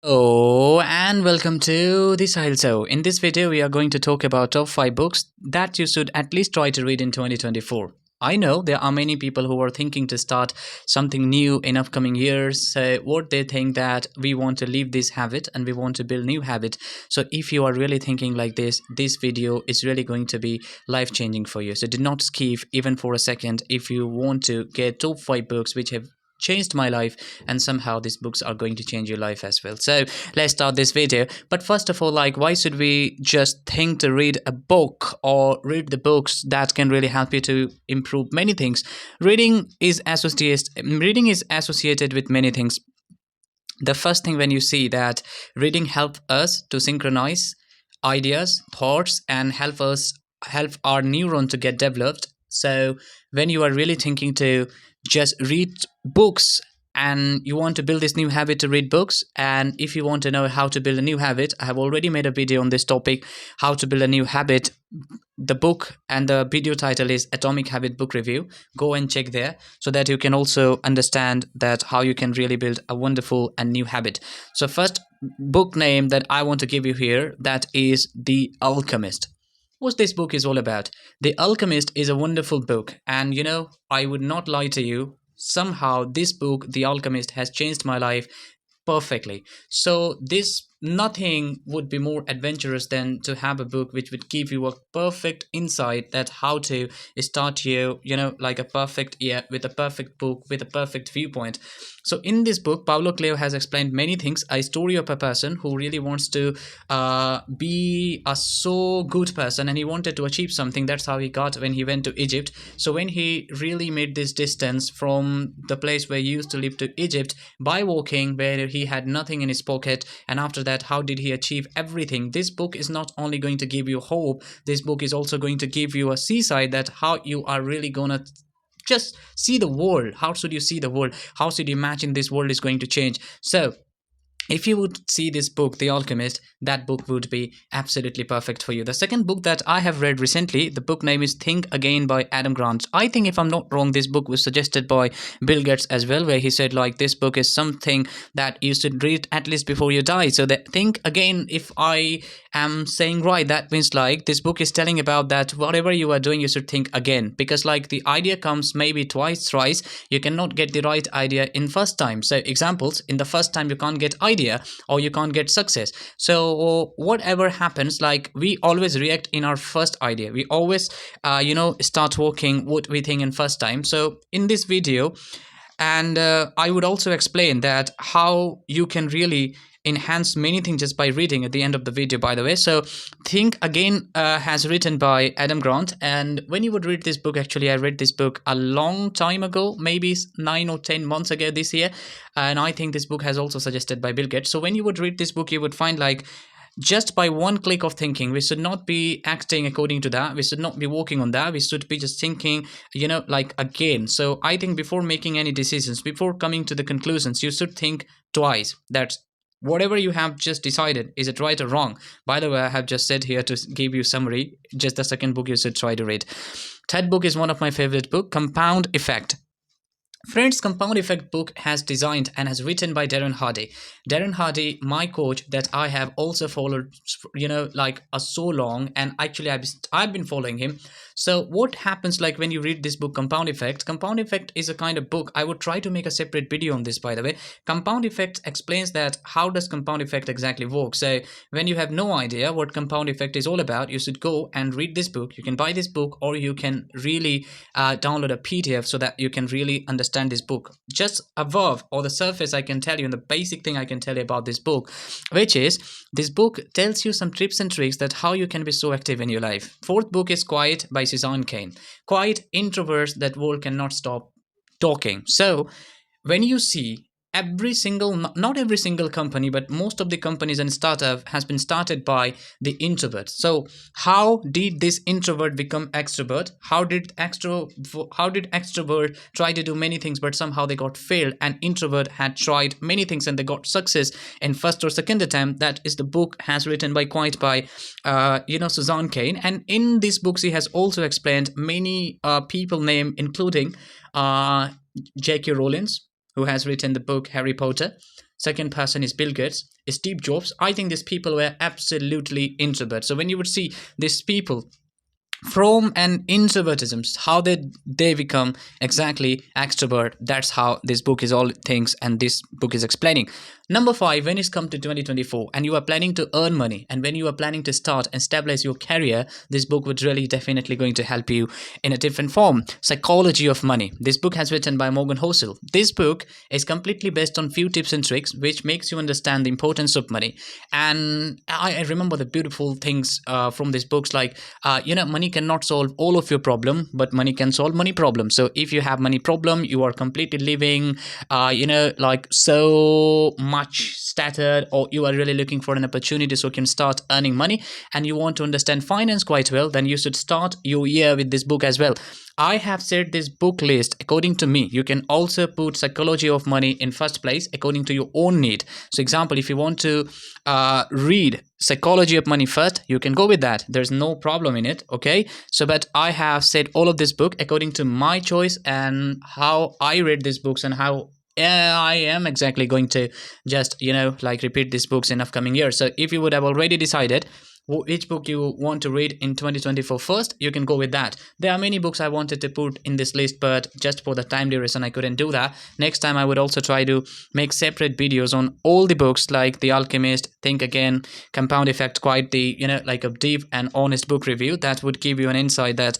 Oh, and welcome to the Sahil. So, in this video, we are going to talk about top 5 books that you should at least try to read in 2024. I know there are many people who are thinking to start something new in upcoming years. So what they think that we want to leave this habit and we want to build new habit. So if you are really thinking like this video is really going to be life changing for you. So do not skip even for a second if you want to get top 5 books which have changed my life, and somehow these books are going to change your life as well. So let's start this video. But first of all, like, why should we just think to read a book or read the books that can really help you to improve many things? Reading is associated with many things. The first thing, when you see that reading help us to synchronize ideas, thoughts, and help our neuron to get developed. So when you are really thinking to just read books and you want to build this new habit to read books, and if you want to know how to build a new habit, I have already made a video on this topic, how to build a new habit. The book and the video title is Atomic Habit Book Review. Go and check there so that you can also understand that how you can really build a wonderful and new habit. So first book name that I want to give you here, that is The Alchemist. What this book is all about. The Alchemist is a wonderful book, and I would not lie to you. Somehow, this book, The Alchemist, has changed my life perfectly. So this nothing would be more adventurous than to have a book which would give you a perfect insight that how to start like a perfect year with a perfect book with a perfect viewpoint. So in this book, Paulo Coelho has explained many things, a story of a person who really wants to be a so good person, and he wanted to achieve something. That's how he got when he went to Egypt. So when he really made this distance from the place where he used to live to Egypt by walking, where he had nothing in his pocket, and after that, how did he achieve everything? This book is not only going to give you hope, this book is also going to give you a seaside that how you are really gonna just see the world. How should you see the world? How should you imagine this world is going to change? So if you would see this book, The Alchemist, that book would be absolutely perfect for you. The second book that I have read recently, the book name is Think Again by Adam Grant. I think, if I'm not wrong, this book was suggested by Bill Gates as well, where he said like this book is something that you should read at least before you die. So that Think Again, if I am saying right, that means like this book is telling about that whatever you are doing, you should think again, because like the idea comes maybe twice, thrice. You cannot get the right idea in first time. So examples, in the first time you can't get idea or you can't get success. So whatever happens, like we always react in our first idea. We always start working what we think in first time. So in this video, and I would also explain that how you can really enhance many things just by reading at the end of the video, by the way. So Think Again has written by Adam Grant, and when you would read this book, actually I read this book a long time ago, maybe 9 or 10 months ago this year, and I think this book has also suggested by Bill Gates. So when you would read this book, you would find like just by one click of thinking, we should not be acting according to that, we should not be working on that, we should be just thinking like again. So I think before making any decisions, before coming to the conclusions, you should think twice that whatever you have just decided, is it right or wrong? By the way, I have just said here to give you summary, just the second book you should try to read. Third book is one of my favorite book, Compound Effect. Friends, Compound Effect book has designed and has written by Darren Hardy. Darren Hardy, my coach that I have also followed, like so long, and actually I've been following him. So what happens like when you read this book, Compound Effect? Compound Effect is a kind of book. I would try to make a separate video on this, by the way. Compound Effect explains that how does Compound Effect exactly work. So when you have no idea what Compound Effect is all about, you should go and read this book. You can buy this book, or you can really download a PDF so that you can really understand this book. Just above or the surface, I can tell you, and the basic thing I can tell you about this book, which is this book tells you some tips and tricks that how you can be so active in your life. Fourth book is Quiet by Suzanne Cain. Quiet introverts that world cannot stop talking. So when you see every single, not every single company, but most of the companies and startup has been started by the introvert. So how did this introvert become extrovert? How did extrovert try to do many things, but somehow they got failed, and introvert had tried many things and they got success in first or second attempt? That is the book has written by Quiet by Suzanne Cain. And in this book she has also explained many people name, including J.K. Rowling, who has written the book Harry Potter. Second person is Bill Gates, Steve Jobs. I think these people were absolutely introverts. So when you would see these people from an introvertism, how they become exactly extrovert, that's how this book is all things, and this book is explaining. Number 5, when it's come to 2024 and you are planning to earn money, and when you are planning to start and stabilize your career, this book would really definitely going to help you in a different form. Psychology of money. This book has written by Morgan Housel. This book is completely based on few tips and tricks which makes you understand the importance of money. And I remember the beautiful things from these books, like money cannot solve all of your problem, but money can solve money problem. So if you have money problem, you are completely living like so much stuttered, or you are really looking for an opportunity so you can start earning money, and you want to understand finance quite well, then you should start your year with this book as well. I have said this book list according to me. You can also put psychology of money in first place according to your own need. So example, if you want to read psychology of money first, you can go with that. There's no problem in it. Okay. So but I have said all of this book according to my choice and how I read these books, and how I am exactly going to just like repeat these books in upcoming years. So if you would have already decided which book you want to read in 2024 first, you can go with that. There are many books I wanted to put in this list, but just for the time duration I couldn't do that. Next time I would also try to make separate videos on all the books, like The Alchemist, Think Again, Compound Effect, quite the like a deep and honest book review that would give you an insight that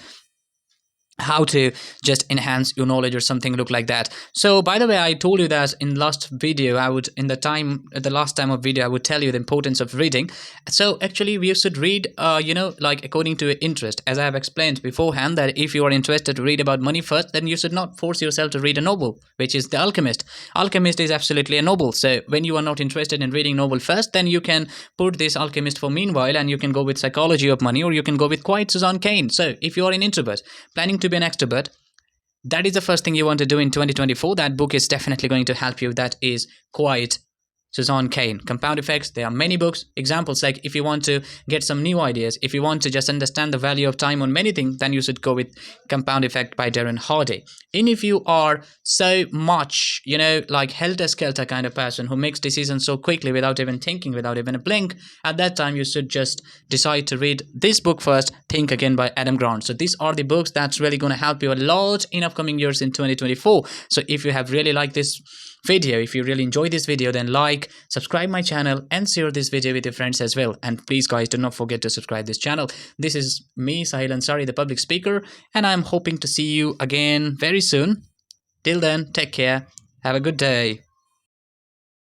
how to just enhance your knowledge or something look like that. So by the way, I told you that in last video I would, in the last time of video, I would tell you the importance of reading. So actually we should read like according to your interest, as I have explained beforehand, that if you are interested to read about money first, then you should not force yourself to read a novel, which is The Alchemist. Alchemist is absolutely a novel. So when you are not interested in reading novel first, then you can put this Alchemist for meanwhile, and you can go with Psychology of Money, or you can go with Quiet Susan Cain. So if you are an introvert planning to be an extrovert, that is the first thing you want to do in 2024. That book is definitely going to help you. That is Quiet Susan Cain. Compound Effects. There are many books. Examples, like if you want to get some new ideas, if you want to just understand the value of time on many things, then you should go with Compound Effect by Darren Hardy. And if you are so much, like helter-skelter kind of person who makes decisions so quickly without even thinking, without even a blink, at that time you should just decide to read this book first, Think Again by Adam Grant. So these are the books that's really going to help you a lot in upcoming years in 2024. So if you have really liked this video, if you really enjoy this video, then like, subscribe my channel, and share this video with your friends as well. And please guys, do not forget to subscribe this channel. This is me, Sahil Ansari, the public speaker, and I'm hoping to see you again very soon. Till then, take care, have a good day.